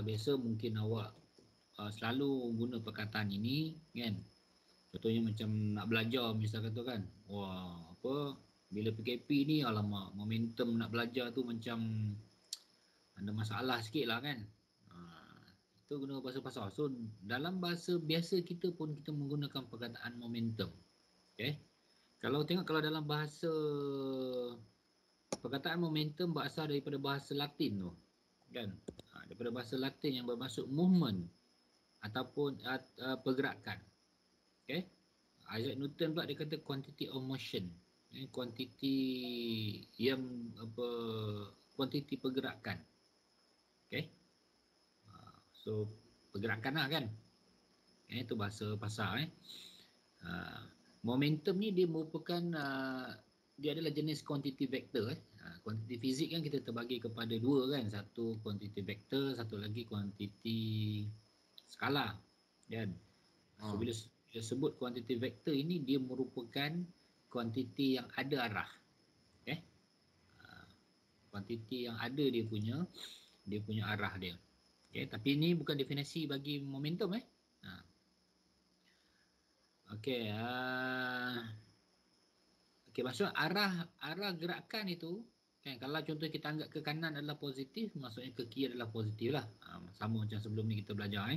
biasa mungkin awak selalu guna perkataan ini kan. Contohnya macam nak belajar misal kata kan. Wah, apa bila PKP ni alamak momentum nak belajar tu macam ada masalah sikit lah kan. Itu guna bahasa pasar. So dalam bahasa biasa kita pun kita menggunakan perkataan momentum. Okay. Kalau tengok kalau dalam bahasa perkataan momentum berasal daripada bahasa Latin tu kan. Daripada bahasa Latin yang bermaksud movement ataupun pergerakan. Okay. Isaac Newton pula dia kata quantity of motion. Kuantiti yang apa, kuantiti pergerakan. Okay. So pergerakan lah kan. Itu bahasa pasar. Momentum ni dia merupakan dia adalah jenis kuantiti vektor. Kuantiti fizik kan kita terbagi kepada dua kan. Satu kuantiti vektor, satu lagi kuantiti skala kan. So bila sebut kuantiti vektor ini dia merupakan kuantiti yang ada arah. Okay. Kuantiti yang ada dia punya arah dia. Okay, tapi ini bukan definisi bagi momentum Okey, maksud arah gerakan itu kan, kalau contoh kita anggap ke kanan adalah positif, maksudnya ke kiri adalah positif lah. Sama macam sebelum ni kita belajar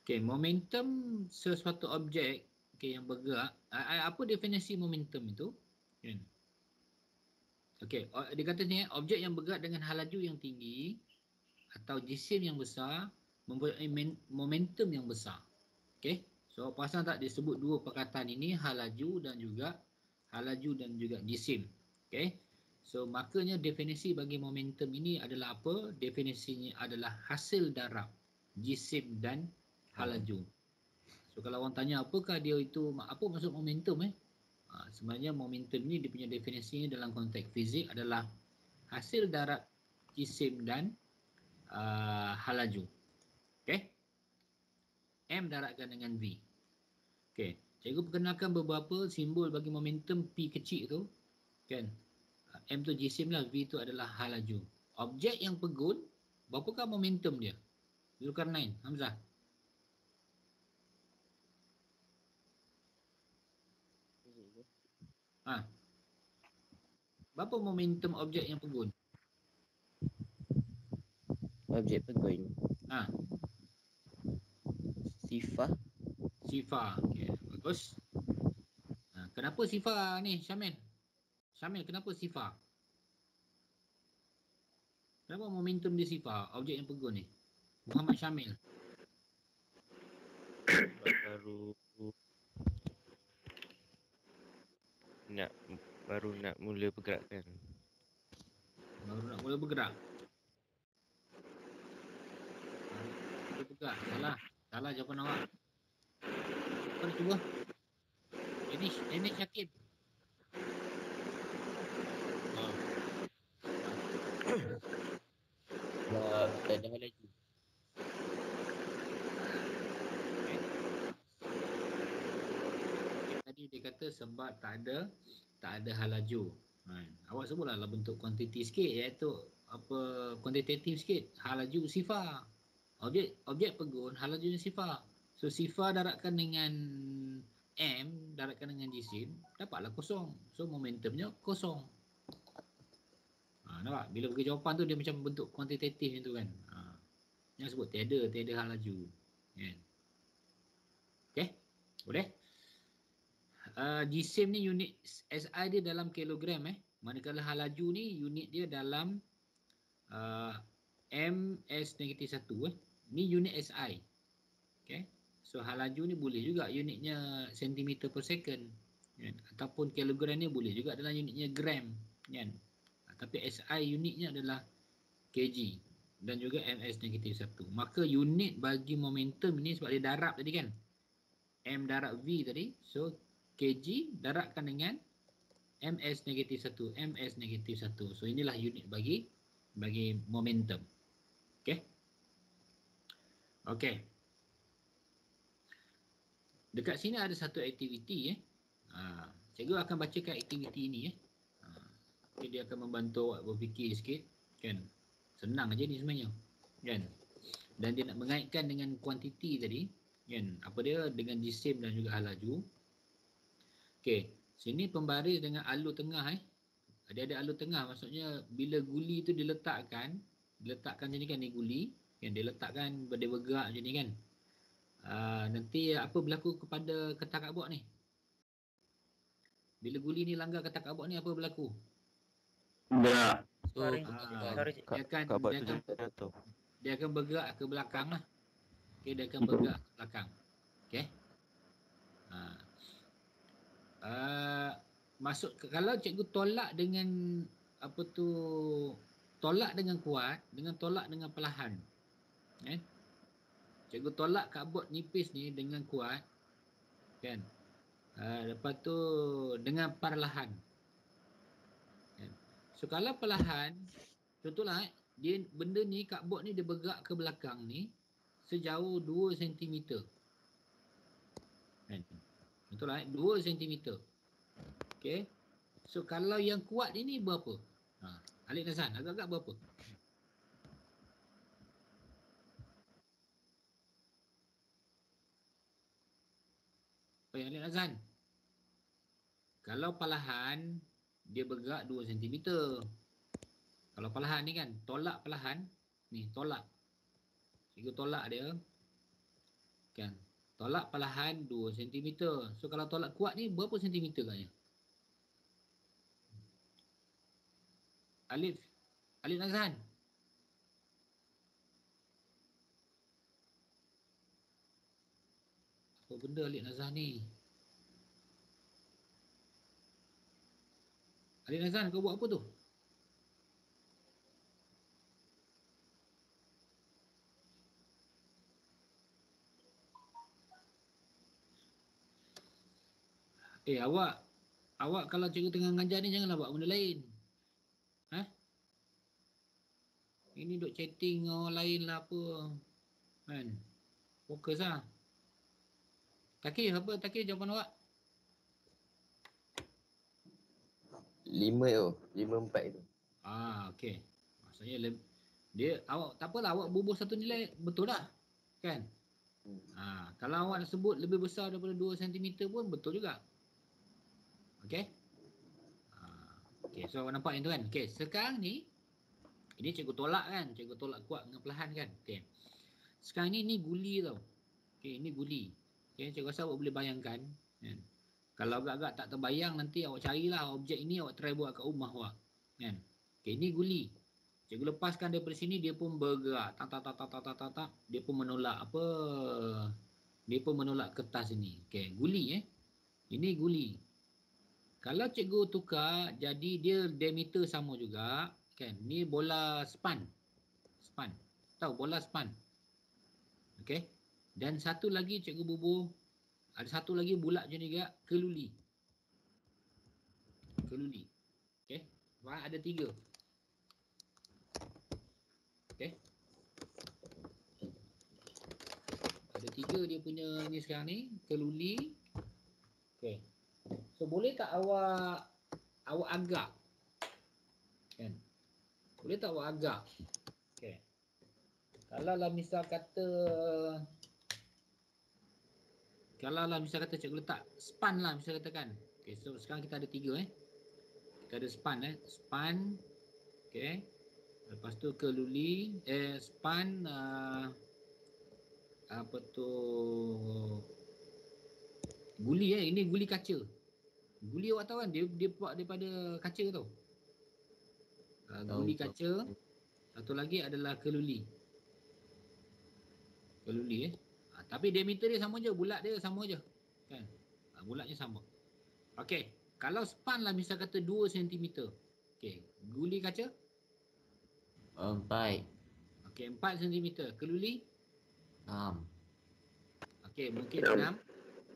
Okey, momentum sesuatu objek yang bergerak. Apa definisi momentum itu? Kan. Okey, dia kata ni objek yang bergerak dengan hal laju yang tinggi atau jisim yang besar mempunyai momentum yang besar. Okey. So pasal tak disebut dua perkataan ini, hal laju dan juga jisim. Okay. So makanya definisi bagi momentum ini adalah apa? Definisinya adalah hasil darab jisim dan hal laju. So kalau orang tanya apakah dia itu, apa maksud momentum sebenarnya momentum ini dia punya definisinya dalam konteks fizik adalah hasil darab jisim dan hal laju. Okay. M darabkan dengan V. Okey, cikgu perkenalkan beberapa simbol bagi momentum P kecil tu. Kan? M tu jisim lah, V tu adalah hal laju. Objek yang pegun, berapakah momentum dia? Zulkarnain, Hamzah. Berapa momentum objek yang pegun? Objek pegun. Sifar. Okey, bagus. Kenapa sifar ni, Syamil? Kenapa sifar? Kenapa momentum dia sifar, objek yang pegun ni? Muhammad Syamil. Baru nak mula pergerakan. Salah jawapan awak. Kau cuba. Ini Syakib. Tak ada hal laju. Tadi dia kata sebab tak ada hal laju. Awak sebutlah bentuk kuantiti sikit, iaitu apa, kuantitatif sikit. Hal laju sifar. Objek pegun, hal lajunya sifar. So sifar darabkan dengan M, darabkan dengan jisim, dapatlah kosong. So momentumnya kosong. Nampak? Bila bagi jawapan tu dia macam bentuk kuantitatif macam tu kan. Yang sebut tiada hal laju. Kan? Okay? Boleh? Jisim ni unit SI dia dalam kilogram manakala hal laju ni unit dia dalam ms-1 ni unit SI. Okay. So hal laju ni boleh juga unitnya centimeter per second kan? Ataupun kilogram ni boleh juga dalam unitnya gram kan? Tapi SI unitnya adalah kg dan juga ms-1. Maka unit bagi momentum ni sebab dia darab tadi kan, M darab V tadi, so kg darabkan dengan ms-1. So inilah unit bagi momentum. Okey. Dekat sini ada satu aktiviti cikgu akan bacakan aktiviti ini okay, dia akan membantu awak berfikir sikit kan. Senang aja ni sebenarnya kan. dan dia nak mengaitkan dengan kuantiti tadi, kan? Apa dia dengan jisim dan juga halaju. Okey, sini pembaris dengan alur tengah Dia ada alur tengah, maksudnya bila guli tu diletakkan macam ni kan, ni guli, kan dia letakkan dia bergerak macam ni kan. Nanti apa berlaku kepada kertas cardboard ni? Bila guli ni langgar kertas cardboard ni, apa berlaku? Gerak. So, dia akan bergerak ke belakang lah. Okay, dia akan bergerak ke belakang. Okay. Masuk kalau cikgu tolak dengan tolak dengan kuat, dengan tolak dengan perlahan. Cikgu tolak cardboard nipis ni dengan kuat, kan? Lepas tu dengan perlahan. So kalau perlahan, contohlah benda ni, cardboard ni dia bergerak ke belakang ni sejauh 2 cm. Contohlah 2 cm. Okey. So kalau yang kuat ini berapa? Alif Nazan, agak-agak berapa? Alif Nazan. Kalau perlahan dia bergerak 2 cm. Kalau perlahan ni kan, tolak perlahan, ni tolak. Cikgu tolak dia. Kan? Tolak perlahan 2 cm. So kalau tolak kuat ni berapa sentimeter katnya? Alif Nazan. Apa benda Alif Nazan ni? Alif Nazan, kau buat apa tu? Awak kalau cikgu tengah mengajar ni janganlah buat benda lain. Ini duk chatting orang lain lah apa. Kan? Fokus lah. Takir, apa Takir jawapan awak? 5 tu, 5-4 tu. Okey. Maksudnya dia awak tak apalah, awak bubuh satu nilai betul dah. Kan? Kalau awak sebut lebih besar daripada 2 cm pun betul juga. Okey? Okey, so awak nampak yang tu kan? Okey, sekarang ni ini cikgu tolak kan? Cikgu tolak kuat dengan perlahan kan? Okey. Sekarang ni guli tau. Okey, ini guli. Okey, cikgu rasa awak boleh bayangkan kan? Kalau agak-agak tak terbayang, nanti awak carilah objek ini, awak try buat kat rumah awak. Kan? Okey, ini guli. Cikgu lepaskan daripada sini, dia pun bergerak. Tak. Dia pun menolak apa? Dia pun menolak kertas ini. Okey, guli Ini guli. Kalau cikgu tukar, jadi dia diameter sama juga. Kan? Ni bola span. Tahu bola span? Okey. Dan satu lagi cikgu bubuh. Ada satu lagi bulat macam ni juga, keluli. Okey. Ada 3. Okey. Ada 3 dia punya ni sekarang ni, keluli. Okey. So boleh tak awak agak? Kan? Boleh tak awak agak? Okey. Kalau lah misal kata cikgu letak span lah, misal katakan. Okey, so sekarang kita ada 3 Kita ada span span. Okey. Lepas tu keluli, span guli ini guli kaca. Guli awak tahu kan, dia buat daripada kaca tau. Guli kaca. Satu lagi adalah keluli. Tapi diameter dia sama je, bulat dia sama je. Kan? Bulatnya sama. Okey, kalau span lah misal kata 2 cm. Okey, guli kaca? 4. Okey, 4 cm. Keluli? 6. Okey, mungkin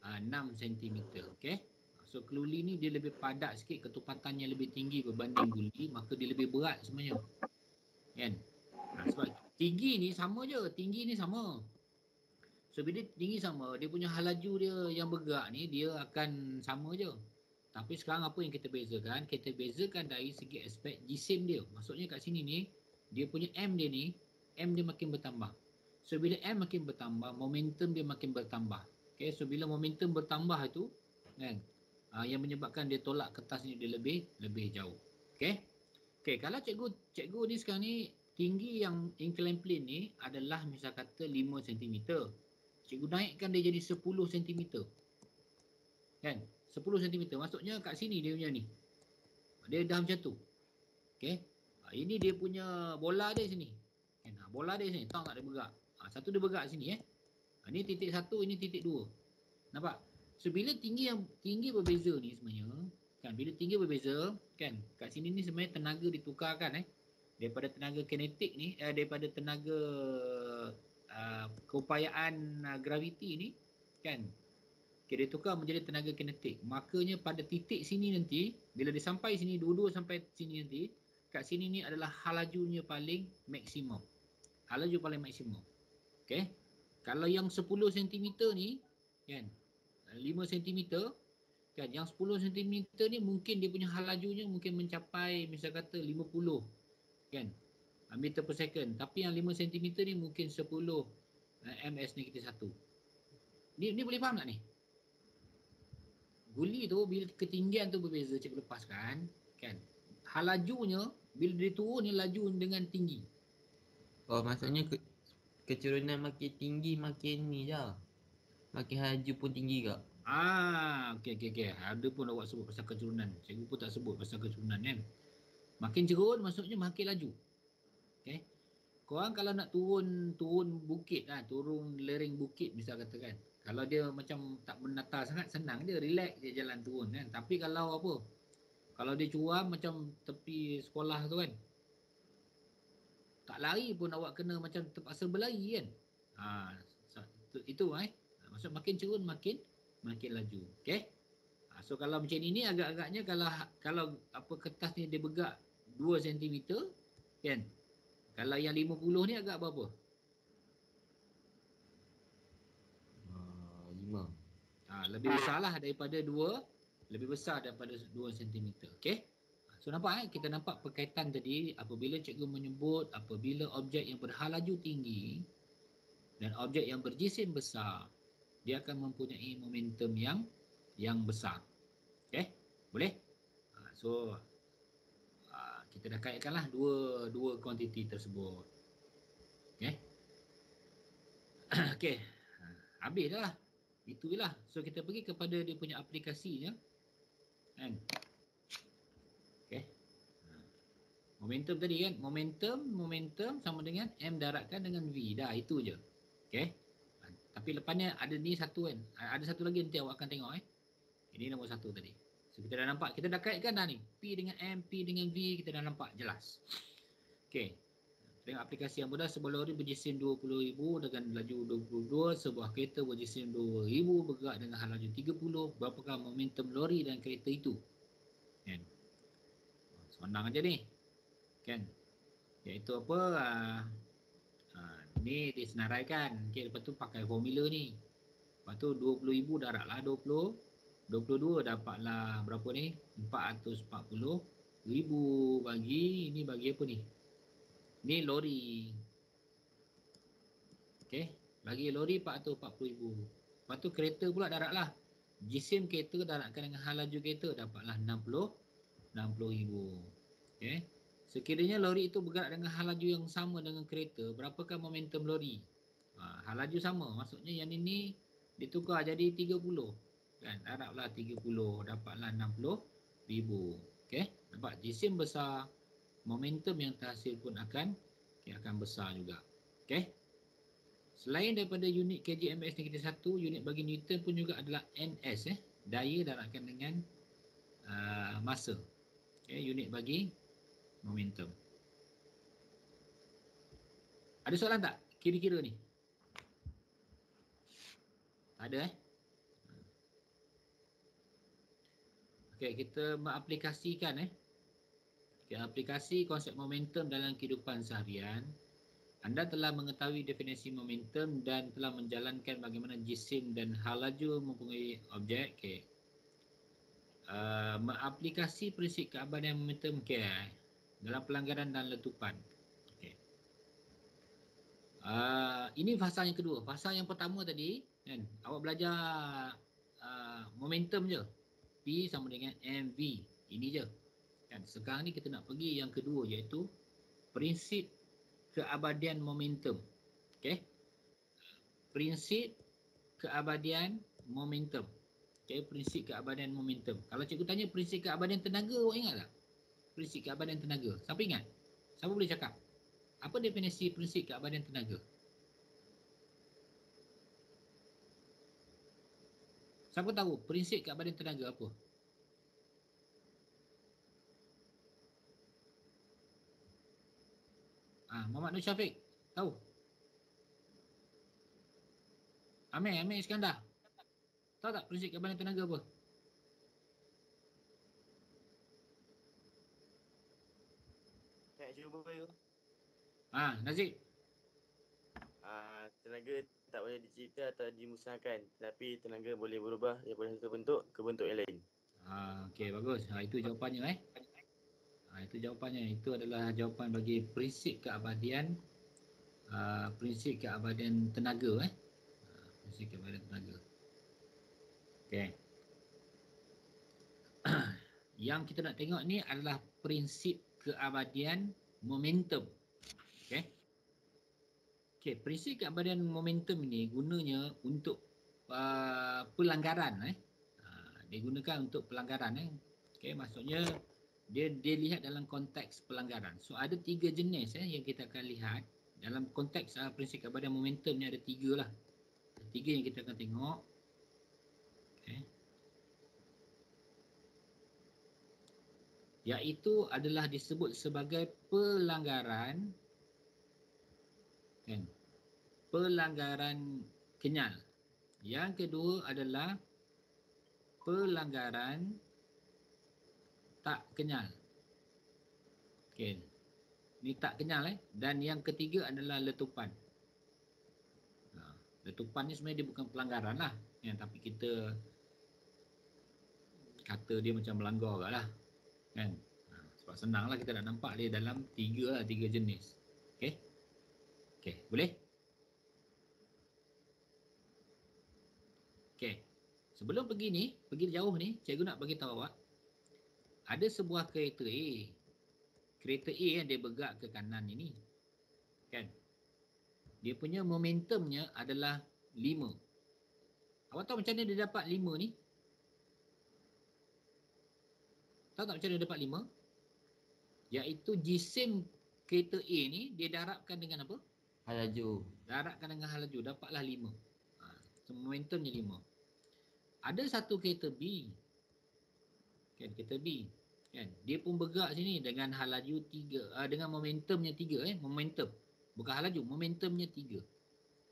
6 cm. Okey. So keluli ni dia lebih padat sikit, ketupatannya lebih tinggi berbanding guli, maka dia lebih berat sebenarnya. Kan? Sebab tinggi ni sama je, So bila tinggi sama, dia punya halaju dia yang bergerak ni dia akan sama je. Tapi sekarang apa yang kita bezakan? Kita bezakan dari segi aspek jisim dia. Maksudnya kat sini ni, dia punya M dia ni, M dia makin bertambah. So bila M makin bertambah, momentum dia makin bertambah. Okay, so bila momentum bertambah itu, kan, yang menyebabkan dia tolak kertas ni dia lebih jauh. Okay. Okay, kalau cikgu ni sekarang ni tinggi yang inclined plane ni adalah misal kata 5 cm. Cikgu naikkan dia jadi 10 cm. Kan? 10 cm. Maksudnya kat sini dia punya ni. Dia dah macam tu. Okay. Ini dia punya bola dia sini. Kan? Bola dia sini. Tahu tak dia bergerak? Satu dia bergerak sini. Ini titik 1, ini titik 2. Nampak? So bila tinggi berbeza ni sebenarnya, kan, bila tinggi berbeza, kan, kat sini ni sebenarnya tenaga ditukarkan daripada tenaga kinetik ni, daripada tenaga keupayaan graviti ni, kan, okay, dia tukar menjadi tenaga kinetik. Makanya pada titik sini nanti, bila dia sampai sini, dua-dua sampai sini nanti, kat sini ni adalah halajunya paling maksimum. Halaju paling maksimum. Okay. Kalau yang 10 cm ni, kan, 5 cm, kan, yang 10 cm ni mungkin dia punya halajunya mungkin mencapai misal kata 50, kan, meter per second. Tapi yang 5 cm ni mungkin 10 ms negatif 1. Ni boleh faham tak ni? Guli tu bila ketinggian tu berbeza, cikgu lepaskan, kan, halajunya bila dia turun ni laju dengan tinggi. Oh, maksudnya keturunan makin tinggi makin ni je. Makin haju pun tinggi ke? Okey. Ada pun awak sebut pasal keturunan. Cikgu pun tak sebut pasal keturunan kan. Makin turun maksudnya makin laju. Okey. Korang kalau nak turun bukit turun lereng bukit misal katakan. Kalau dia macam tak menata sangat, senang je, relax je jalan turun kan. Tapi kalau apa? Kalau dia curam macam tepi sekolah tu kan. Tak lari pun awak kena macam terpaksa berlari kan. Itu maksud makin turun makin laju. Okey. So kalau macam ini agak-agaknya kalau apa kertas ni dia bergerak 2 cm kan. Kalau yang 50 ni agak berapa? 5. Lebih besarlah daripada 2, lebih besar daripada 2 cm. Okey. So nampak kita nampak perkaitan tadi apabila cikgu menyebut apabila objek yang berhalaju tinggi dan objek yang berjisim besar, dia akan mempunyai momentum yang besar. Okey? Boleh? So kita dah kaitkanlah dua kuantiti tersebut. Okey? Okey. Habis dah. Itulah. So kita pergi kepada dia punya aplikasinya. Kan? Okey. Momentum tadi kan, momentum sama dengan M darabkan dengan V. Dah itu je. Okey. Tapi lepasnya ada ni satu kan. Ada satu lagi nanti awak akan tengok Ini nombor 1 tadi. So kita dah nampak, kita dah kaitkan dah ni. P dengan M, P dengan V, kita dah nampak jelas. Okey. Tengok aplikasi yang mudah. Sebuah lori berjisim 20,000 dengan laju 22. Sebuah kereta berjisim 2,000 bergerak dengan laju 30. Berapakah momentum lori dan kereta itu? Kan? Senang aja ni. Kan? Iaitu apa? Ni disenaraikan. Okay, lepas tu pakai formula ni. Lepas tu 20,000 darablah 20. 22 dapatlah berapa ni? 440,000 bagi, ini bagi apa ni? Ni lori. Okay. Bagi lori 440,000. Lepas tu kereta pula darablah. Jisim kereta darabkan dengan hal laju kereta dapatlah 60,000. Okay. Sekiranya lori itu bergerak dengan hal laju yang sama dengan kereta, berapakah momentum lori? Hal laju sama. Maksudnya yang ini ditukar jadi 30. Kan? Darablah 30. Dapatlah 60,000. Okay. Nampak jisim besar. Momentum yang terhasil pun akan besar juga. Okay. Selain daripada unit kg/ms -1, unit bagi Newton pun juga adalah NS. Daya darabkan dengan masa. Okay. Unit bagi momentum. Ada soalan tak? Kira-kira ni. Ada Okey, kita mengaplikasikan aplikasi konsep momentum dalam kehidupan seharian. Anda telah mengetahui definisi momentum dan telah menjalankan bagaimana jisim dan hal laju mempengaruhi objek. Okey. Mengaplikasi prinsip keabadian momentum dalam pelanggaran dan letupan. Okey. Ini fasa yang kedua. Fasa yang pertama tadi kan, awak belajar momentum je. P sama dengan mv. Ini je. Kan sekarang ni kita nak pergi yang kedua, iaitu prinsip keabadian momentum. Okey. Prinsip keabadian momentum. Okey, prinsip keabadian momentum. Kalau cikgu tanya prinsip keabadian tenaga, awak ingat tak? Prinsip keabadian tenaga. Siapa ingat? Siapa boleh cakap? Apa definisi prinsip keabadian tenaga? Siapa tahu prinsip keabadian tenaga apa? Muhammad Nur Syafiq, tahu? Amir Iskandar, tahu tak prinsip keabadian tenaga apa? Tak cuba you. Nazib. Tenaga tak boleh dicipta atau dimusnahkan, tetapi tenaga boleh berubah daripada satu bentuk ke bentuk yang lain. Okey, bagus. Itu jawapannya itu jawapannya. Itu adalah jawapan bagi prinsip keabadian tenaga prinsip keabadian tenaga. Okey. Yang kita nak tengok ni adalah prinsip keabadian momentum. Okey. Okey, prinsip keabadian momentum ini gunanya untuk pelanggaran digunakan untuk pelanggaran Okey, maksudnya dia lihat dalam konteks pelanggaran. So ada 3 jenis yang kita akan lihat dalam konteks prinsip keabadian momentum ni. Ada 3 lah. 3 yang kita akan tengok. Okey. Iaitu adalah disebut sebagai pelanggaran kan, pelanggaran kenyal. Yang kedua adalah pelanggaran tak kenyal. Okey. Ni tak kenyal Dan yang ketiga adalah letupan. Letupan ni sebenarnya dia bukan pelanggaran lah tapi kita kata dia macam melanggar kat lah kan. Sebab senang lah kita nak nampak dia dalam 3 jenis. Okey, boleh? Okey. Sebelum pergi jauh ni, cikgu nak bagi tahu awak ada sebuah kereta A. Kereta A yang dia bergerak ke kanan ini. Kan? Dia punya momentumnya adalah 5. Awak tahu macam mana dia dapat 5 ni? Tahu tak macam mana dia dapat 5? Iaitu jisim kereta A ni dia darabkan dengan apa? Hal laju. Darabkan dengan hal laju, dapatlah 5. So momentumnya 5. Ada satu kereta B. Kan, kereta B. Kan, dia pun bergerak sini dengan hal laju 3, dengan momentumnya 3 momentum. Bukan hal laju, momentumnya 3.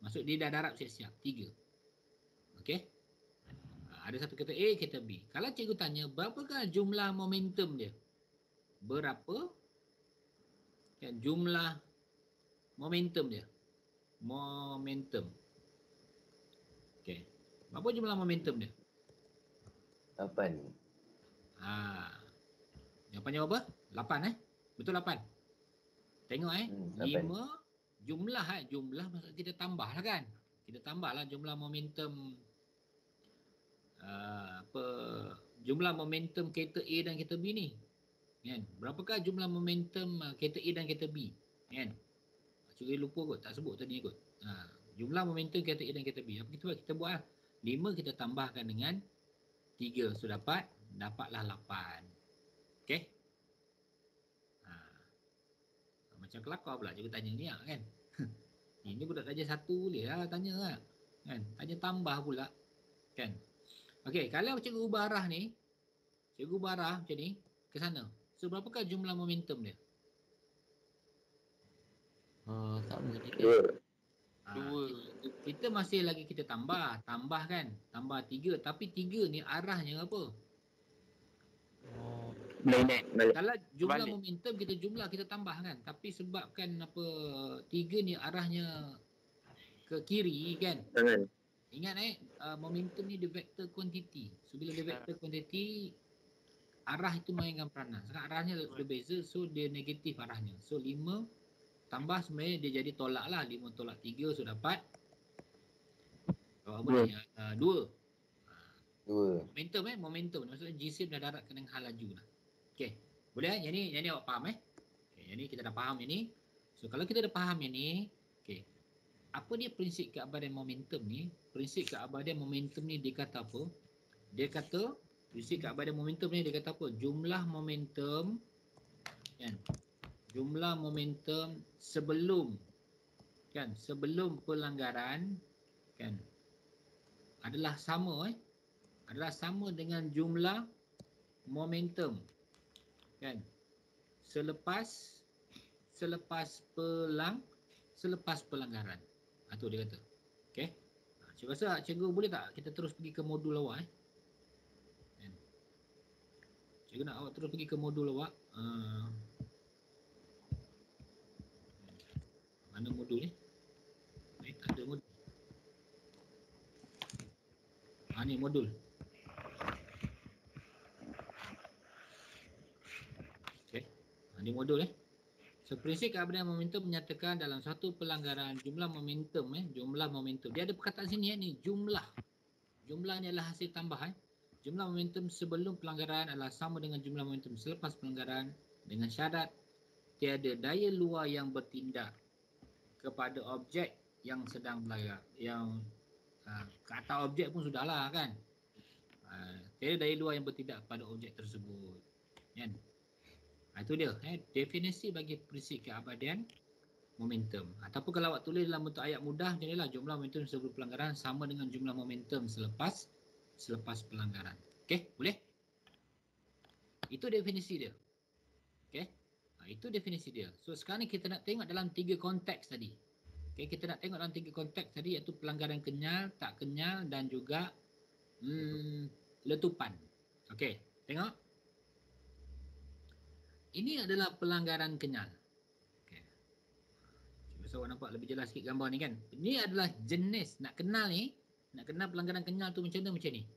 Maksud dia dah darab siap-siap 3. Okey? Ada satu kereta A, kereta B. Kalau cikgu tanya berapakah jumlah momentum dia? Berapa? Kan, jumlah momentum dia. Momentum. Okey. Berapa jumlah momentum dia? 8. Jawapannya apa? 8 Betul 8? Tengok 5 jumlah jumlah maksud kita tambah lah kan. Kita tambah lah jumlah momentum jumlah momentum kereta A dan kereta B ni. Kan? Berapakah jumlah momentum kereta A dan kereta B? Kan? Curi lupa kot, tak sebut tadi kot. Jumlah momentum kereta A dan kereta B. Apa kita buat 5 kita tambahkan dengan 3. So dapatlah 8. Okey? Macam kelakar pula cikgu tanya ni kan. Ini budak darjah 1 boleh lah tanya lah. Kan? Tanya tambah pula. Kan? Okey, kalau cikgu ubah arah ni, cikgu ubah arah macam ni ke sana. So berapakah jumlah momentum dia? Sama je. 2. Kita masih lagi kita tambah kan. Tambah 3, tapi 3 ni arahnya apa? Kalau jumlah momentum kita tambah kan, tapi sebabkan 3 ni arahnya ke kiri kan. Ingat momentum ni dia vector quantity. So bila dia vector quantity, arah itu mainkan peranan. Sekarang arahnya berbeza, so dia negatif arahnya. So 5 tambah sebenarnya dia jadi tolak lah. 5 tolak 3 so dapat apa ni? 2. 2. Momentum. Maksudnya jisim dah darat kena hal laju lah. Okey. Boleh yang ni awak faham Okey, yang ni kita dah faham yang ni. So kalau kita dah faham yang ni, okey. Apa dia prinsip keabadian momentum ni? Prinsip keabadian momentum ni dia kata apa? Dia kata prinsip keabadian momentum ni dia kata apa? Jumlah momentum kan? Jumlah momentum sebelum pelanggaran kan adalah sama dengan jumlah momentum kan selepas pelanggaran. Itu dia kata. Okey. Cikgu rasa cikgu boleh tak kita terus pergi ke modul awak kan? Cikgu nak awak terus pergi ke modul awak. Mana modul ni? Tak ada modul. Ni modul. Okey. Ni modul So prinsip keabadian momentum menyatakan dalam satu pelanggaran jumlah momentum Dia ada perkataan sini ni jumlah. Jumlah ni adalah hasil tambah Jumlah momentum sebelum pelanggaran adalah sama dengan jumlah momentum selepas pelanggaran dengan syarat tiada daya luar yang bertindak kepada objek yang sedang melanggar. Yang kata objek pun sudahlah kan. Tiada daya luar yang bertindak pada objek tersebut. Kan? Itu dia definisi bagi prinsip keabadian momentum. Ataupun kalau awak tulis dalam bentuk ayat mudah macam inilah, jumlah momentum sebelum pelanggaran sama dengan jumlah momentum selepas pelanggaran. Okey, boleh? Itu definisi dia. Okey. Itu definisi dia. So sekarang ni kita nak tengok dalam 3 konteks tadi. Okey, kita nak tengok dalam 3 konteks tadi iaitu pelanggaran kenyal, tak kenyal dan juga letupan. Okey, tengok. Ini adalah pelanggaran kenyal. Okey. Cuba awak nampak lebih jelas sikit gambar ni kan. Ini adalah jenis nak kenal pelanggaran kenyal tu macam mana macam ni.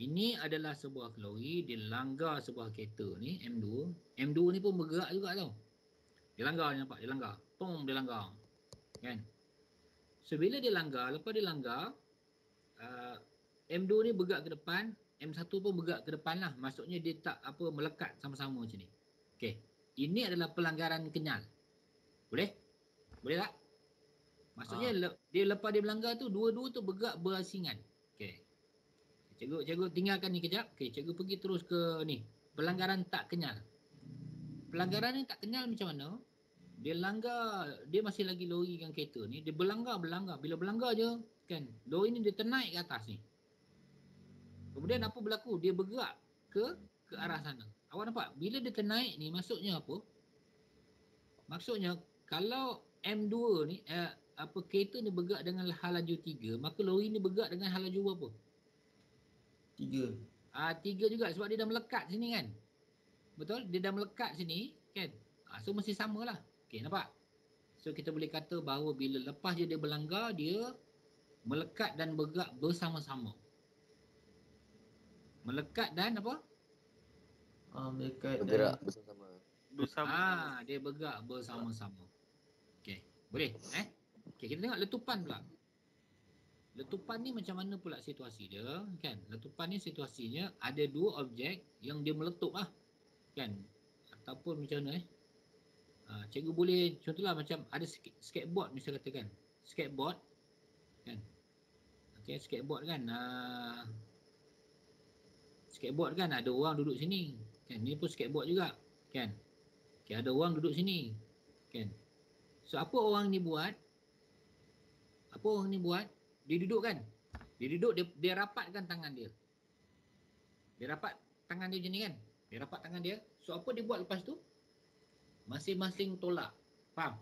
Ini adalah sebuah lori dia langgar sebuah kereta ni M2. M2 ni pun bergerak juga tau. Dia langgar, ni nampak dia langgar. Pom dia langgar. Kan? So bila dia langgar, lepas dia langgar M2 ni bergerak ke depan, M1 pun bergerak ke depan lah. Maksudnya dia tak melekat sama-sama macam ni. Okey. Ini adalah pelanggaran kenyal. Boleh? Boleh tak? Maksudnya dia lepas dia melanggar tu dua-dua tu bergerak berasingan. Okey. Cikgu tinggalkan ni kejap. Okey, cikgu pergi terus ke ni. Pelanggaran tak kenyal. Pelanggaran ni tak kenyal macam mana? Dia langgar, dia masih lagi lori dengan kereta ni, dia berlanggar. Bila berlanggar je kan, lori ni dia ternaik ke atas ni. Kemudian apa berlaku? Dia bergerak ke arah sana. Awak nampak? Bila dia ternaik ni maksudnya apa? Maksudnya kalau M2 ni kereta ni bergerak dengan hal laju 3, maka lori ni bergerak dengan hal laju berapa? 3 juga sebab dia dah melekat sini kan. Betul? Dia dah melekat sini kan. So mesti samalah. Okey, nampak? So kita boleh kata bahawa bila lepas dia berlanggar, dia melekat dan bergerak bersama-sama. Melekat dan apa? Bergerak bersama-sama. Dia bergerak bersama-sama. Okey, boleh? Okey, kita tengok letupan pula. Letupan ni macam mana pula situasi dia kan? Letupan ni situasinya ada dua objek yang dia meletup lah kan? Ataupun macam mana cikgu boleh contohlah macam ada skateboard misalnya katakan. Skateboard kan? Okey, skateboard kan skateboard kan ada orang duduk sini kan, ni pun skateboard juga kan. Okey, ada orang duduk sini kan. So apa orang ni buat? Dia duduk kan. Dia rapatkan tangan dia. Dia rapat tangan dia macam ni kan. Dia rapat tangan dia. So apa dia buat lepas tu? Masing-masing tolak. Faham?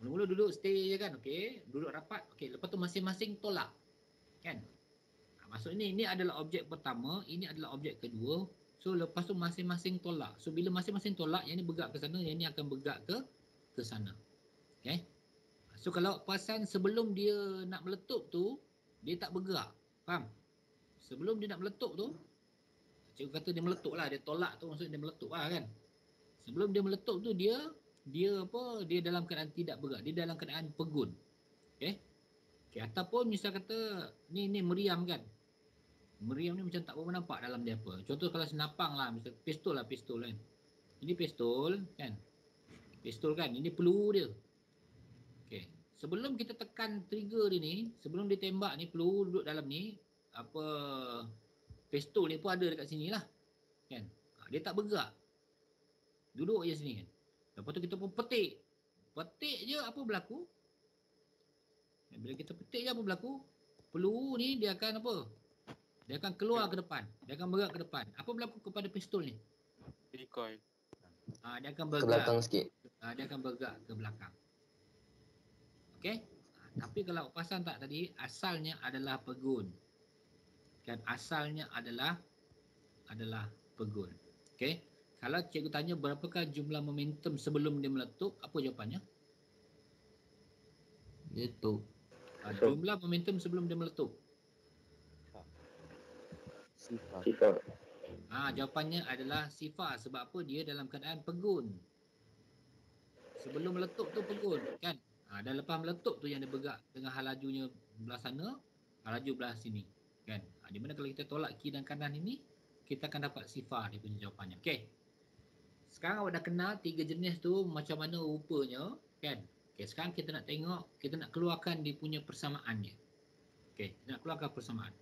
Mula-mula duduk stay je kan. Okey, duduk rapat. Okey, lepas tu masing-masing tolak. Kan? Maksudnya ini adalah objek pertama, ini adalah objek kedua. So lepas tu masing-masing tolak. So bila masing-masing tolak, yang ni bergerak ke sana, yang ni akan bergerak ke sana. Okey. So kalau perasan sebelum dia nak meletup tu, dia tak bergerak. Faham? Sebelum dia nak meletup tu, cikgu kata dia meletup lah, dia tolak tu maksudnya dia meletup lah kan. Sebelum dia meletup tu dia dia apa? Dia dalam keadaan tidak bergerak, dia dalam keadaan pegun. Okey. Okey, ataupun misal kata ni meriam kan. Meriam ni macam tak berapa nampak dalam dia apa. Contoh kalau senapang lah, misal pistol kan. Ini pistol kan. Pistol kan, ini peluru dia. Okey. Sebelum kita tekan trigger dia ni, sebelum dia tembak ni, peluru duduk dalam ni, apa pistol ni pun ada dekat sini lah. Kan? Dia tak bergerak. Duduk je sini kan. Lepas tu kita pun petik. Petik je apa berlaku? Bila kita petik je apa berlaku? Peluru ni dia akan apa? Dia akan keluar ke depan. Dia akan bergerak ke depan. Apa berlaku kepada pistol ni? Recoil. Dia akan Ke bergerak. belakang sikit. Dia akan bergerak ke belakang. Okey? Tapi kalau perasan tak tadi, asalnya adalah pegun. Kan asalnya adalah pegun. Okey? Kalau cikgu tanya berapakah jumlah momentum sebelum dia meletup, apa jawapannya? Letup. Jumlah momentum sebelum dia meletup. Sifar. Jawapannya adalah sifar. Sebab apa? Dia dalam keadaan pegun. Sebelum meletup tu pegun, kan? Dan lepas meletup tu yang dia bergerak dengan hal lajunya belah sana, hal laju belah sini, kan? Di mana kalau kita tolak kiri dan kanan ini, kita akan dapat sifar dia punya jawapannya. Okey. Sekarang awak dah kenal 3 jenis tu macam mana rupanya, kan? Okey, sekarang kita nak tengok, kita nak keluarkan dia punya persamaan dia. Okey, kita nak keluarkan persamaan.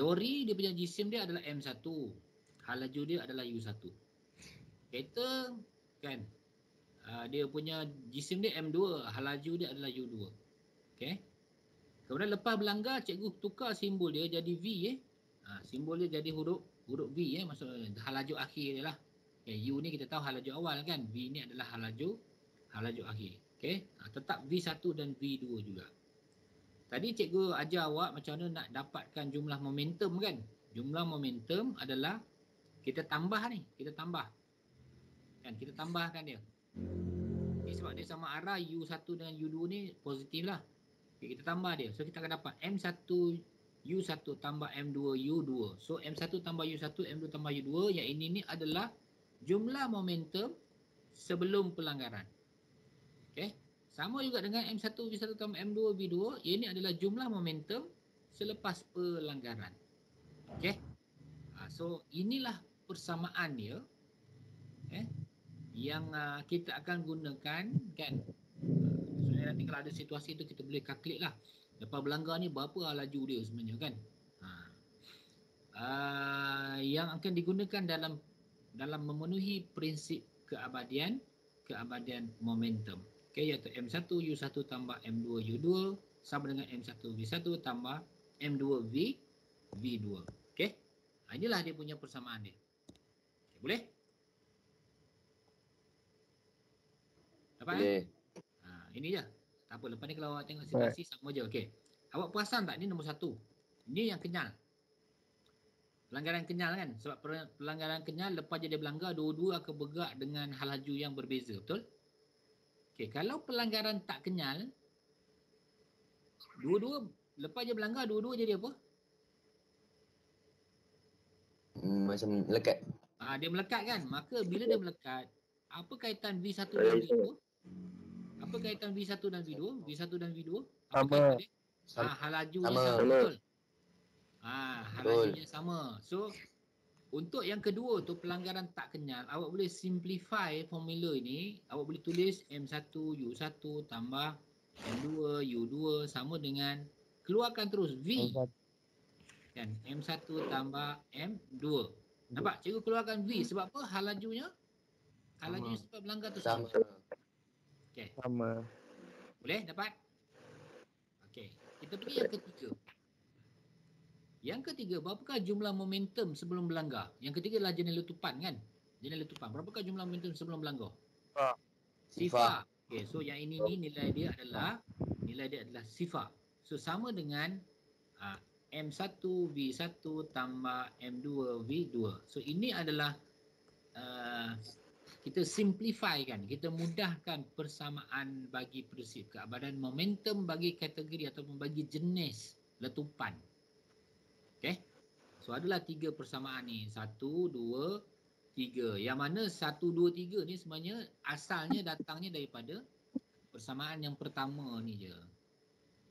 Lori dia punya jisim dia adalah M1. Hal laju dia adalah U1. Kereta kan dia punya jisim dia M2, hal laju dia adalah U2. Okey. Kemudian lepas berlanggar cikgu tukar simbol dia jadi V simbol dia jadi huruf V maksudnya hal laju akhir dia lah. Okay, U ni kita tahu hal laju awal kan. V ni adalah hal laju akhir. Okey. Tetap V1 dan V2 juga. Tadi cikgu ajar awak macam mana nak dapatkan jumlah momentum kan. Jumlah momentum adalah kita tambah ni, kita tambah. Kan kita tambahkan dia. Okay, sebab dia sama arah U1 dengan U2 ni positif lah. Okay, kita tambah dia. So kita akan dapat M1 U1 tambah M2 U2. So M1 tambah U1, M2 tambah U2. Yang ini ni adalah jumlah momentum sebelum pelanggaran. Okay. Sama juga dengan M1 V1 tambah M2 V2. Ini adalah jumlah momentum selepas pelanggaran. Okay. So inilah persamaan dia. Yang kita akan gunakan kan. Sebenarnya nanti kalau ada situasi tu kita boleh calculate lah. Lepas berlanggar ni berapa laju dia sebenarnya kan. Yang akan digunakan dalam memenuhi prinsip keabadian momentum. Okay, iaitu M1 U1 tambah M2 U2 sama dengan M1 V1 tambah M2 V2. Okay. Inilah dia punya persamaan dia. Okay, boleh? Dapat Boleh. Ini je. Tak apa, lepas ni kalau awak tengok situasi sama je. Okey. Awak perasan tak ni nombor 1? Ini yang kenyal. Pelanggaran kenyal kan? Sebab pelanggaran kenyal lepas je dia berlanggar, dua-dua akan bergerak dengan hal laju yang berbeza. Betul? Okey, kalau pelanggaran tak kenyal, dua-dua lepas je berlanggar, dua-dua jadi apa? Macam melekat. Dia melekat kan? Maka bila dia melekat, apa kaitan V1 dan V2? Apa kaitan V1 dan V2? V1 dan V2? Apa kaitan dia? Hal lajunya sama. Betul. Hal lajunya sama. So, untuk yang kedua tu pelanggaran tak kenyal, awak boleh simplify formula ini. Awak boleh tulis M1 U1 tambah M2 U2 sama dengan keluarkan terus V. Kan? M1 tambah M2. Nampak? Cikgu keluarkan V. Sebab apa? Hal lajunya sebab melanggar tu sama. Okey. Sama. Boleh dapat? Okey. Kita pergi yang ketiga. Yang ketiga, berapakah jumlah momentum sebelum berlanggar? Yang ketiga adalah jenis letupan kan? Jenis letupan. Berapakah jumlah momentum sebelum berlanggar? Sifar. Okey, so yang ini ni nilai dia adalah sifar. So sama dengan M1 V1 tambah M2 V2. So ini adalah kita simplify kan, kita mudahkan persamaan bagi prinsip keabadian momentum bagi kategori ataupun bagi jenis letupan. Okay. So adalah 3 persamaan ni. 1, 2, 3. Yang mana 1, 2, 3 ni sebenarnya asalnya datangnya daripada persamaan yang pertama ni je.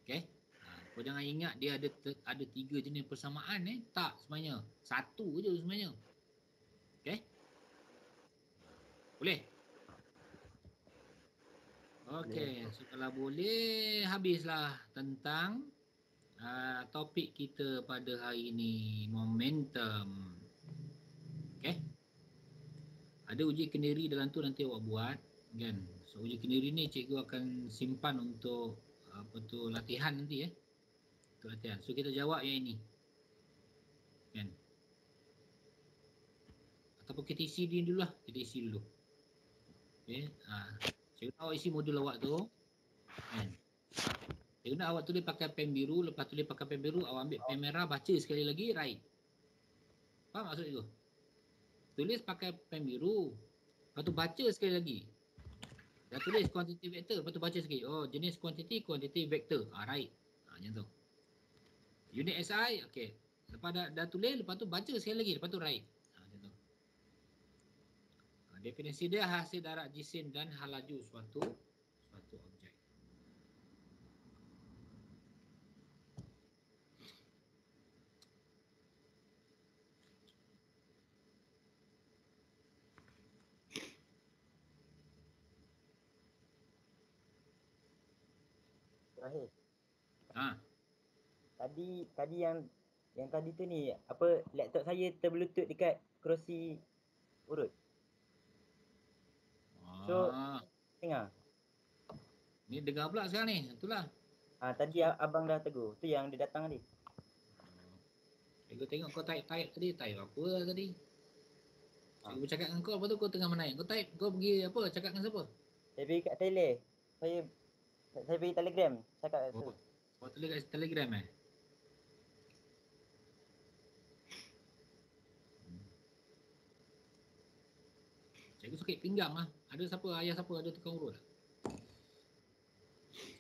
Okay. Kau jangan ingat dia ada 3 jenis persamaan tak, sebenarnya 1 je sebenarnya. Okay. Boleh? Okay. So kalau boleh, habislah tentang topik kita pada hari ini, momentum. Okay. Ada uji kendiri dalam tu nanti awak buat kan. So uji kendiri ni cikgu akan simpan untuk latihan nanti untuk latihan. So kita jawab yang ini kan. Ataupun kita isi dulu lah, kita isi dulu. Okay. Cikgu nak awak isi modul awak tu kan. Cikgu nak awak tulis pakai pen biru, lepas tulis pakai pen biru, awak ambil pen merah, baca sekali lagi, write. Faham maksud itu? Tulis pakai pen biru, lepas tu baca sekali lagi. Dah tulis kuantiti vektor, lepas tu baca sekali. Oh, jenis kuantiti vektor. Right. Macam tu. Unit SI, okey. Lepas dah tulis, lepas tu baca sekali lagi, lepas tu right. Macam tu. Definisi dia hasil darat jisim dan halaju suatu objek. Terakhir. Tadi yang tadi tu ni apa, laptop saya terbluetooth dekat kerusi urut. So dengar. Ni dengar pula sekarang ni. Itulah. Tadi abang dah tegur. Tu yang dia datang tadi. Cikgu tengok kau type tadi. Type apa tadi? Cikgu cakap dengan kau, lepas tu kau tengah menaik. Kau type, kau pergi apa? Cakap dengan siapa? Saya pergi kat Thailand. Saya pergi Telegram. Cakap kat tu. Kau tulis kat Telegram Cikgu sakit pinggang lah. Ada siapa, ayah siapa ada tukang urut tak?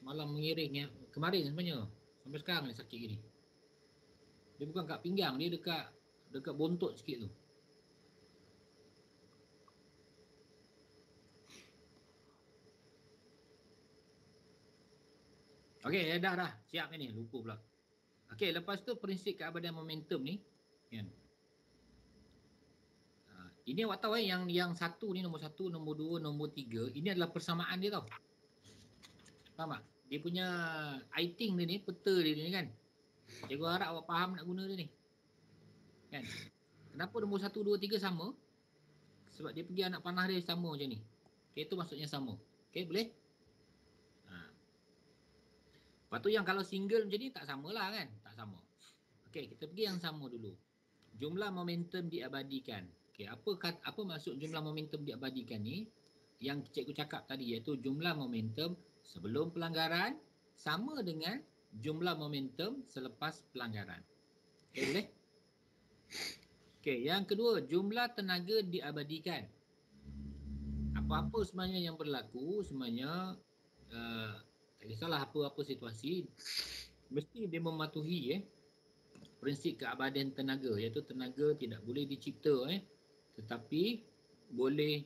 Semalam mengiring kemarin sebenarnya. Sampai sekarang ni sakit gini. Dia bukan kat pinggang, dia dekat bontot sikit tu. Okey, dah. Siap ni, lupa pula. Okey, lepas tu prinsip keabadian momentum ni kan. Ini awak tahu yang satu ni, nombor 1, nombor 2, nombor 3, ini adalah persamaan dia tau. Faham tak? Dia punya iting dia ni, peta dia ni kan. Cikgu harap awak faham nak guna dia ni. Kan? Kenapa nombor 1, 2, 3 sama? Sebab dia pergi anak panah dia sama macam ni. Okay, itu maksudnya sama. Okay, boleh? Lepas tu yang kalau single macam ni tak samalah kan? Tak sama. Okay, kita pergi yang sama dulu. Jumlah momentum diabadikan. Okay, apa maksud jumlah momentum diabadikan ni? Yang cikgu cakap tadi, iaitu jumlah momentum sebelum pelanggaran sama dengan jumlah momentum selepas pelanggaran. Okay, boleh? Okay, yang kedua, jumlah tenaga diabadikan. Apa-apa sebenarnya yang berlaku, sebenarnya tak kisahlah apa-apa situasi, mesti dia mematuhi prinsip keabadian tenaga, iaitu tenaga tidak boleh dicipta tetapi boleh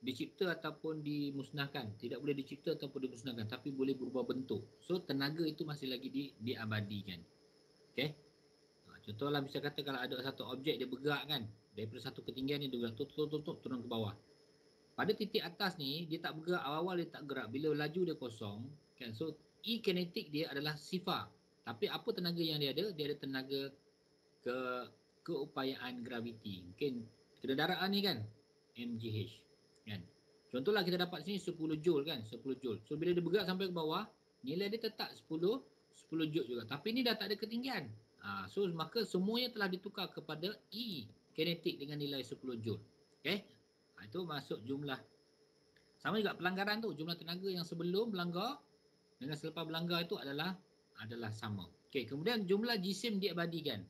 dicipta ataupun dimusnahkan. Tidak boleh dicipta ataupun dimusnahkan, tapi boleh berubah bentuk. So tenaga itu masih lagi diabadikan. Okey. Contohlah bisa kata kalau ada satu objek dia bergerak kan, daripada satu ketinggian ni dia bergerak turun ke bawah. Pada titik atas ni dia tak bergerak, awal-awal dia tak gerak, bila laju dia kosong kan. So E kinetik dia adalah sifar. Tapi apa tenaga yang dia ada? Dia ada tenaga keupayaan graviti. Mungkin kedaraan ni kan mgh kan. Contohlah kita dapat sini 10 joule kan, 10 joule. So bila dia bergerak sampai ke bawah, nilai dia tetap 10 joule juga. Tapi ni dah tak ada ketinggian. So maka semuanya telah ditukar kepada E kinetik dengan nilai 10 joule. Okey. Itu masuk jumlah. Sama juga pelanggaran tu, jumlah tenaga yang sebelum melanggar dengan selepas melanggar itu adalah sama. Okey, kemudian jumlah jisim diabadikan.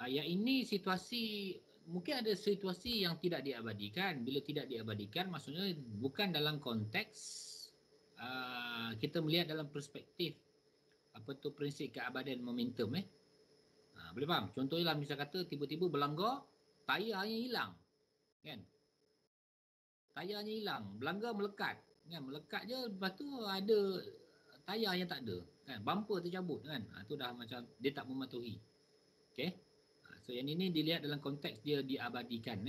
Yang ini situasi, mungkin ada situasi yang tidak diabadikan. Bila tidak diabadikan, maksudnya bukan dalam konteks kita melihat dalam perspektif prinsip keabadian momentum. Boleh faham? Contohnya misal kata tiba-tiba berlanggar tayarnya hilang. Kan? Tayarnya hilang, belanggar melekat. Kan? Melekat je, lepas tu ada tayar yang tak ada. Kan? Bumper tercabut kan. Tu dah macam dia tak mematuhi. Okay. So yang ini dilihat dalam konteks dia diabadikan.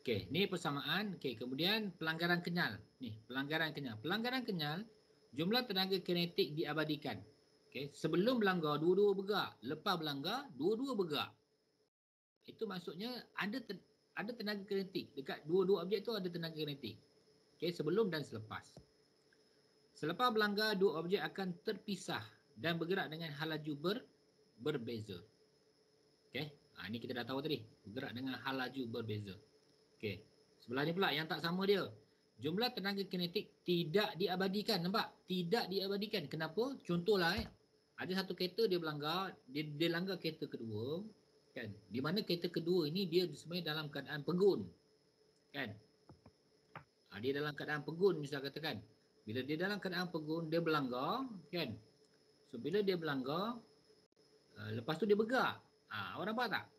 Okay, ni persamaan. Okay, kemudian pelanggaran kenyal. Ni, pelanggaran kenyal. Pelanggaran kenyal, jumlah tenaga kinetik diabadikan. Okay, sebelum berlanggar, dua-dua bergerak. Lepas berlanggar, dua-dua bergerak. Itu maksudnya ada tenaga kinetik. Dekat dua-dua objek tu ada tenaga kinetik. Okay, sebelum dan selepas. Selepas berlanggar, dua objek akan terpisah dan bergerak dengan hal laju berbeza. Okay, ini kita dah tahu tadi. Bergerak dengan hal laju berbeza. Okay, sebelah ni pula yang tak sama dia. Jumlah tenaga kinetik tidak diabadikan. Nampak? Tidak diabadikan. Kenapa? Contohlah ada satu kereta dia berlanggar, dia langgar kereta kedua, kan? Di mana kereta kedua ini dia sebenarnya dalam keadaan pegun. Kan? Dia dalam keadaan pegun misal katakan. Bila dia dalam keadaan pegun, dia berlanggar, kan? So bila dia berlanggar, lepas tu dia bergerak. Orang nampak tak?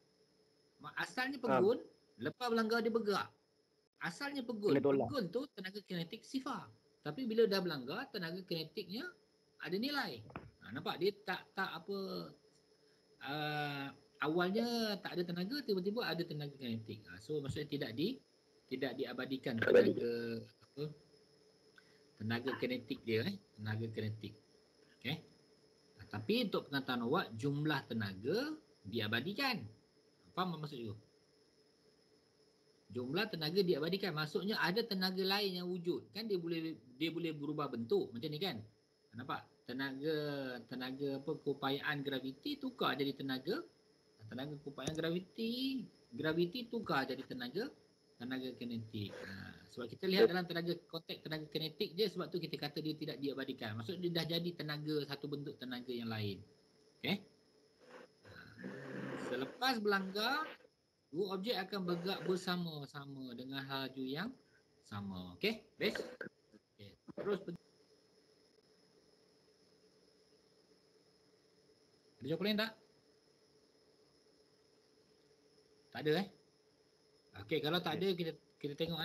Asalnya pegun, lepas berlanggar dia bergerak. Asalnya pegun. Pegun tu tenaga kinetik sifar. Tapi bila dah berlanggar, tenaga kinetiknya ada nilai. Nampak? Dia tak apa, awalnya tak ada tenaga, tiba-tiba ada tenaga kinetik. So maksudnya tidak diabadikan tenaga kinetik dia. Tenaga kinetik. Okay. Tapi untuk pengetahuan awak, jumlah tenaga diabadikan. Faham maksud you? Jumlah tenaga diabadikan. Maksudnya ada tenaga lain yang wujud. Kan dia boleh berubah bentuk. Macam ni kan? Nampak? Tenaga keupayaan graviti tukar jadi tenaga keupayaan graviti tukar jadi tenaga kinetik. Sebab kita lihat dalam konteks tenaga kinetik je, sebab tu kita kata dia tidak diabadikan. Maksudnya dia dah jadi satu bentuk tenaga yang lain. Okay? Selepas berlanggar, dua objek akan bergerak bersama-sama dengan laju yang sama. Okay? Best? Okay. Terus ada jawapan lain tak? Tak ada Okey, kalau tak ada kita tengok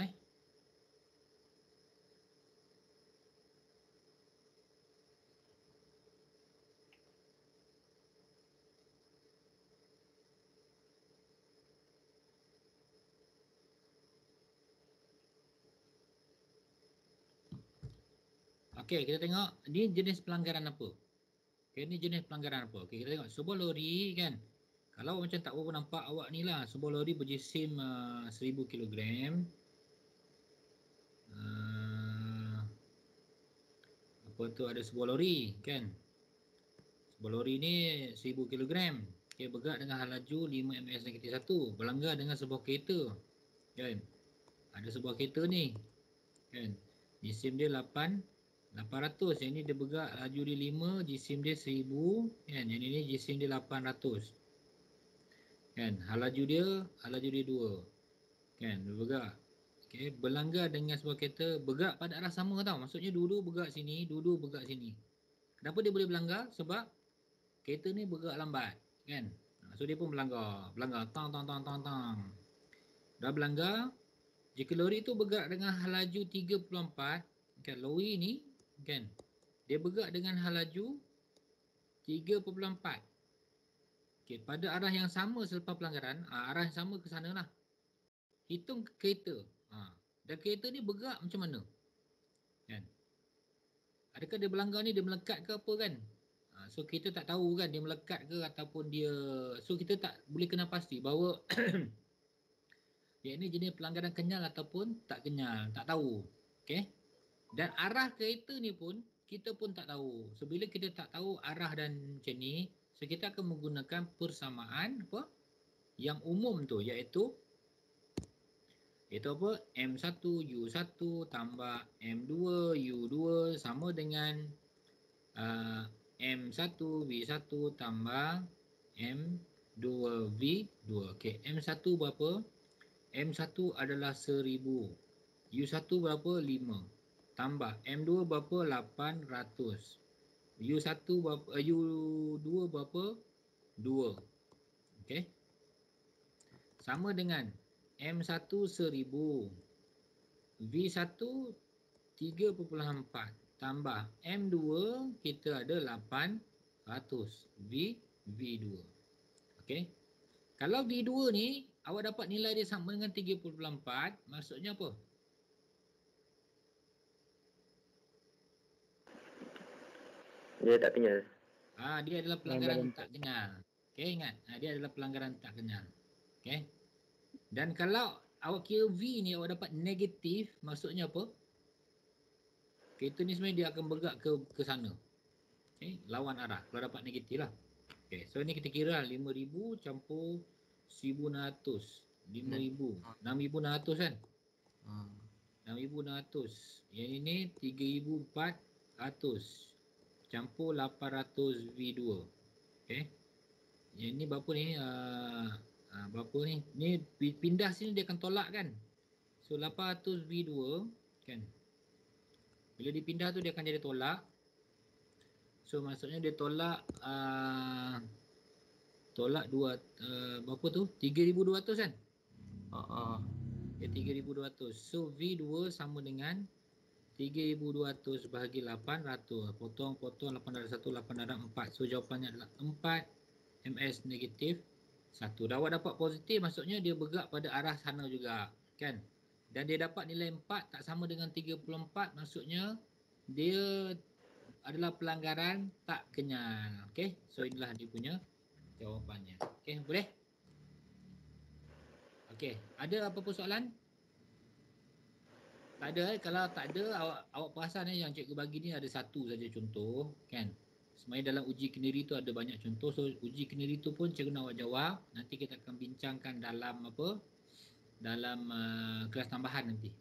Okey, kita tengok ni jenis pelanggaran apa. Okey, ni jenis pelanggaran apa. Okey, kita tengok sebuah lori kan. Kalau macam tak berapa nampak awak ni lah, sebuah lori berjisim 1000 kg. Apa tu, ada sebuah lori kan. Sebuah lori ni 1000 kg. Okey, bergerak dengan hal laju 5 ms/1. Berlanggar dengan sebuah kereta. Kan. Ada sebuah kereta ni. Kan. Jisim dia 800. Yang ni dia bergerak laju dia 5, jisim dia 1000. Kan. Yang ni jisim dia 800. Kan, hal laju dia 2. Kan, dia bergerak. Okey, berlanggar dengan sebuah kereta, bergerak pada arah sama tau. Maksudnya dua-dua bergerak sini, dua-dua bergerak sini. Kenapa dia boleh berlanggar? Sebab kereta ni bergerak lambat, kan? So dia pun berlanggar, tang. Dah berlanggar, jika lori tu bergerak dengan hal laju 3.4, kan, lori ni kan, dia bergerak dengan hal laju 3.4. Okay, pada arah yang sama selepas pelanggaran, arah yang sama ke sana lah. Hitung kereta. Dan kereta ni bergerak macam mana? Kan? Adakah dia berlanggar ni, dia melekat ke apa kan? So kita tak tahu kan dia melekat ke ataupun dia... So kita tak boleh kenal pasti bahawa yang ni jenis pelanggaran kenyal ataupun tak kenyal. Tak tahu. Okay? Dan arah kereta ni pun kita pun tak tahu. So bila kita tak tahu arah dan macam ni, so kita akan menggunakan persamaan apa yang umum tu, iaitu apa, M1U1 tambah M2U2 sama dengan M1V1 tambah M2V2. Okey, M1 berapa? M1 adalah 1000. U1 berapa? 5. Tambah M2 berapa? 800. U1 berapa? U2 berapa? 2. Okey. sama dengan M1 1000, V1 3.4 tambah M2 kita ada 800 V2. Okey. Kalau V2 ni awak dapat nilai dia sama dengan 3.4, maksudnya apa? Dia tak kenyal. Dia adalah pelanggaran tak kenyal. Okey, ingat. Dia adalah pelanggaran tak kenyal. Okey. Dan kalau awak kira V ni awak dapat negatif, maksudnya apa? Kereta ni sebenarnya dia akan bergerak ke sana. Okey, lawan arah. Kalau dapat negatif lah. Okey, so ni kita kira 5,000 campur 1,600. 5,000. 6,600 kan? 6,600. Yang ini 3,400. Campur 800 V2. Okey. Yang ni berapa ni? Berapa ni? Ni pindah sini dia akan tolak kan? So 800 V2 kan? Bila dipindah tu dia akan jadi tolak. So maksudnya dia tolak berapa tu? 3,200 kan? Ya 3,200. So V2 sama dengan 3,200 bahagi 800. Potong 801, 804. So jawapannya adalah 4 ms negatif 1. Dah awak dapat positif, maksudnya dia bergerak pada arah sana juga kan? Dan dia dapat nilai 4 tak sama dengan 34, maksudnya dia adalah pelanggaran tak kenyal. Okey, so inilah dia punya jawapannya. Okey, boleh? Okey, ada apa-apa soalan? Tak ada. Kalau tak ada, awak perasan yang cikgu bagi ni ada satu saja contoh kan. Sebenarnya dalam uji kendiri tu ada banyak contoh. So uji kendiri tu pun cikgu nak awak jawab. Nanti kita akan bincangkan dalam apa? Dalam kelas tambahan nanti.